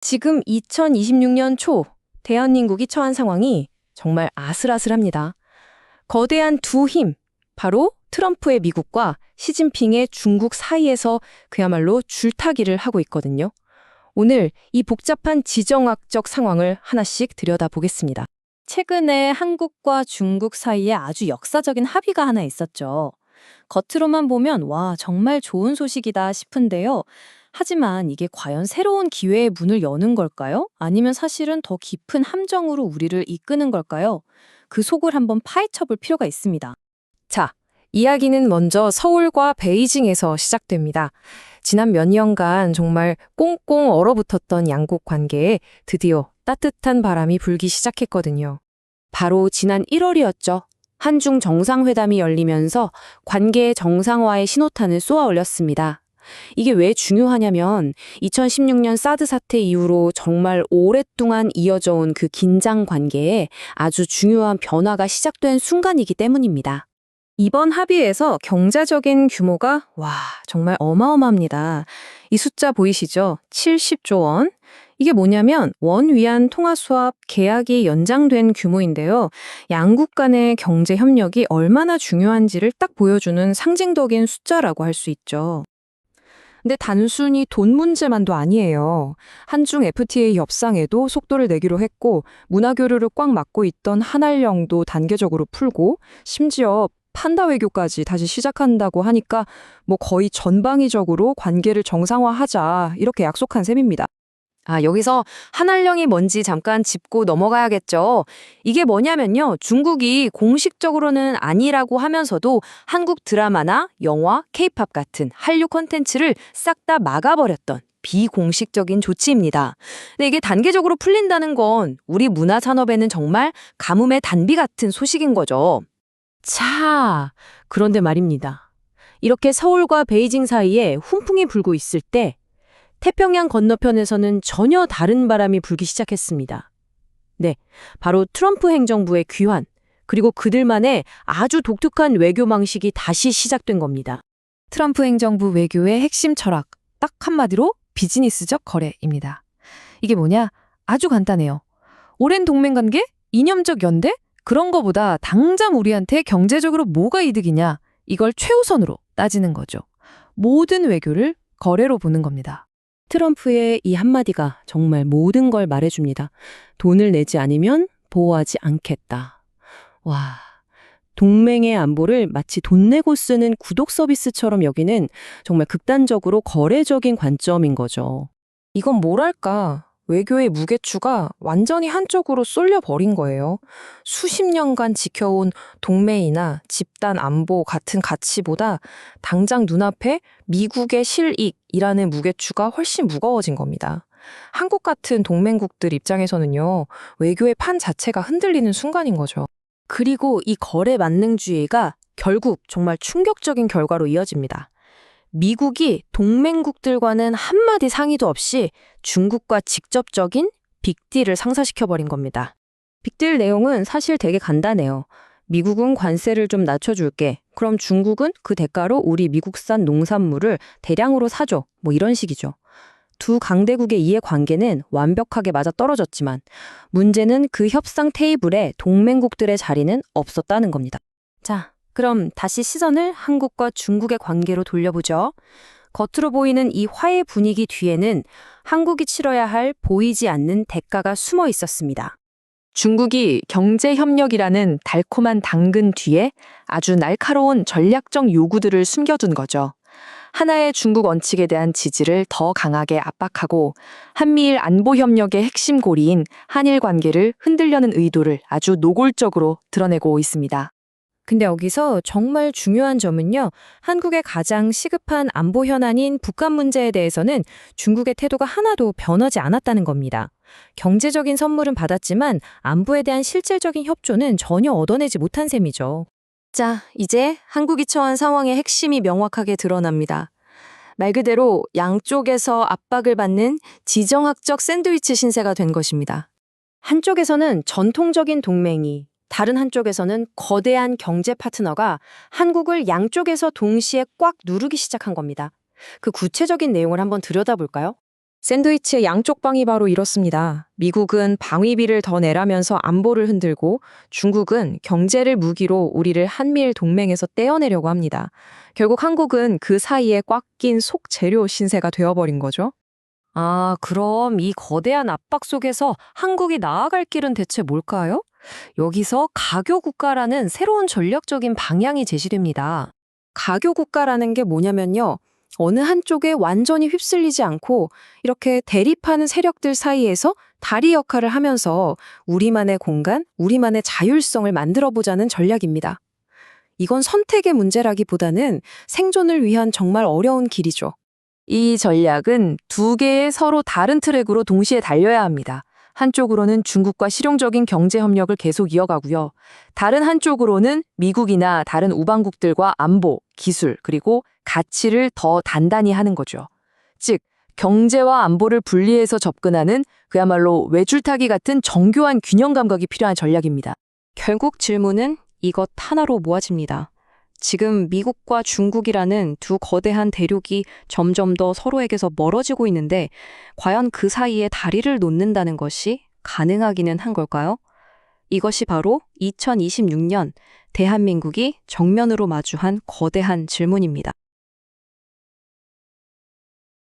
지금 2026년 초 대한민국이 처한 상황이 정말 아슬아슬합니다. 거대한 두 힘, 바로 트럼프의 미국과 시진핑의 중국 사이에서 그야말로 줄타기를 하고 있거든요. 오늘 이 복잡한 지정학적 상황을 하나씩 들여다보겠습니다. 최근에 한국과 중국 사이에 아주 역사적인 합의가 하나 있었죠. 겉으로만 보면 와, 정말 좋은 소식이다 싶은데요. 하지만 이게 과연 새로운 기회의 문을 여는 걸까요? 아니면 사실은 더 깊은 함정으로 우리를 이끄는 걸까요? 그 속을 한번 파헤쳐 볼 필요가 있습니다. 자, 이야기는 먼저 서울과 베이징에서 시작됩니다. 지난 몇 년간 정말 꽁꽁 얼어붙었던 양국 관계에 드디어 따뜻한 바람이 불기 시작했거든요. 바로 지난 1월이었죠. 한중 정상회담이 열리면서 관계의 정상화의 신호탄을 쏘아 올렸습니다. 이게 왜 중요하냐면 2016년 사드 사태 이후로 정말 오랫동안 이어져 온 그 긴장 관계에 아주 중요한 변화가 시작된 순간이기 때문입니다. 이번 합의에서 경제적인 규모가 정말 어마어마합니다. 이 숫자 보이시죠? 70조 원. 이게 뭐냐면 원 위안 통화 수합 계약이 연장된 규모인데요. 양국 간의 경제 협력이 얼마나 중요한지를 딱 보여주는 상징적인 숫자라고 할 수 있죠. 근데 단순히 돈 문제만도 아니에요. 한중 FTA 협상에도 속도를 내기로 했고 문화 교류를 꽉 막고 있던 한알령도 단계적으로 풀고 심지어 판다 외교까지 다시 시작한다고 하니까 거의 전방위적으로 관계를 정상화하자 이렇게 약속한 셈입니다. 여기서 한알령이 뭔지 잠깐 짚고 넘어가야겠죠. 이게 뭐냐면요. 중국이 공식적으로는 아니라고 하면서도 한국 드라마나 영화, 케이팝 같은 한류 콘텐츠를 싹 다 막아버렸던 비공식적인 조치입니다. 근데 이게 단계적으로 풀린다는 건 우리 문화 산업에는 정말 가뭄의 단비 같은 소식인 거죠. 자, 그런데 말입니다. 이렇게 서울과 베이징 사이에 훈풍이 불고 있을 때 태평양 건너편에서는 전혀 다른 바람이 불기 시작했습니다. 네, 바로 트럼프 행정부의 귀환, 그리고 그들만의 아주 독특한 외교 방식이 다시 시작된 겁니다. 트럼프 행정부 외교의 핵심 철학, 딱 한마디로 비즈니스적 거래입니다. 이게 뭐냐? 아주 간단해요. 오랜 동맹관계? 이념적 연대? 그런 거보다 당장 우리한테 경제적으로 뭐가 이득이냐? 이걸 최우선으로 따지는 거죠. 모든 외교를 거래로 보는 겁니다. 트럼프의 이 한마디가 정말 모든 걸 말해줍니다. 돈을 내지 않으면 보호하지 않겠다. 와, 동맹의 안보를 마치 돈 내고 쓰는 구독 서비스처럼 여기는 정말 극단적으로 거래적인 관점인 거죠. 이건 뭐랄까, 외교의 무게추가 완전히 한쪽으로 쏠려버린 거예요. 수십 년간 지켜온 동맹이나 집단 안보 같은 가치보다 당장 눈앞에 미국의 실익이라는 무게추가 훨씬 무거워진 겁니다. 한국 같은 동맹국들 입장에서는요, 외교의 판 자체가 흔들리는 순간인 거죠. 그리고 이 거래 만능주의가 결국 정말 충격적인 결과로 이어집니다. 미국이 동맹국들과는 한마디 상의도 없이 중국과 직접적인 빅딜을 상사시켜버린 겁니다. 빅딜 내용은 사실 되게 간단해요. 미국은 관세를 좀 낮춰줄게. 그럼 중국은 그 대가로 우리 미국산 농산물을 대량으로 사줘. 이런 식이죠. 두 강대국의 이해관계는 완벽하게 맞아떨어졌지만 문제는 그 협상 테이블에 동맹국들의 자리는 없었다는 겁니다. 자, 그럼 다시 시선을 한국과 중국의 관계로 돌려보죠. 겉으로 보이는 이 화해 분위기 뒤에는 한국이 치러야 할 보이지 않는 대가가 숨어 있었습니다. 중국이 경제협력이라는 달콤한 당근 뒤에 아주 날카로운 전략적 요구들을 숨겨둔 거죠. 하나의 중국 원칙에 대한 지지를 더 강하게 압박하고 한미일 안보협력의 핵심 고리인 한일 관계를 흔들려는 의도를 아주 노골적으로 드러내고 있습니다. 근데 여기서 정말 중요한 점은요. 한국의 가장 시급한 안보 현안인 북한 문제에 대해서는 중국의 태도가 하나도 변하지 않았다는 겁니다. 경제적인 선물은 받았지만 안보에 대한 실질적인 협조는 전혀 얻어내지 못한 셈이죠. 자, 이제 한국이 처한 상황의 핵심이 명확하게 드러납니다. 말 그대로 양쪽에서 압박을 받는 지정학적 샌드위치 신세가 된 것입니다. 한쪽에서는 전통적인 동맹이, 다른 한쪽에서는 거대한 경제 파트너가 한국을 양쪽에서 동시에 꽉 누르기 시작한 겁니다. 그 구체적인 내용을 한번 들여다볼까요? 샌드위치의 양쪽 방이 바로 이렇습니다. 미국은 방위비를 더 내라면서 안보를 흔들고 중국은 경제를 무기로 우리를 한미일 동맹에서 떼어내려고 합니다. 결국 한국은 그 사이에 꽉 낀 속재료 신세가 되어버린 거죠. 아, 그럼 이 거대한 압박 속에서 한국이 나아갈 길은 대체 뭘까요? 여기서 가교 국가라는 새로운 전략적인 방향이 제시됩니다. 가교 국가라는 게 뭐냐면요. 어느 한쪽에 완전히 휩쓸리지 않고 이렇게 대립하는 세력들 사이에서 다리 역할을 하면서 우리만의 공간, 우리만의 자율성을 만들어 보자는 전략입니다. 이건 선택의 문제라기보다는 생존을 위한 정말 어려운 길이죠. 이 전략은 두 개의 서로 다른 트랙으로 동시에 달려야 합니다. 한쪽으로는 중국과 실용적인 경제 협력을 계속 이어가고요. 다른 한쪽으로는 미국이나 다른 우방국들과 안보, 기술, 그리고 가치를 더 단단히 하는 거죠. 즉, 경제와 안보를 분리해서 접근하는 그야말로 외줄타기 같은 정교한 균형 감각이 필요한 전략입니다. 결국 질문은 이것 하나로 모아집니다. 지금 미국과 중국이라는 두 거대한 대륙이 점점 더 서로에게서 멀어지고 있는데 과연 그 사이에 다리를 놓는다는 것이 가능하기는 한 걸까요? 이것이 바로 2026년 대한민국이 정면으로 마주한 거대한 질문입니다.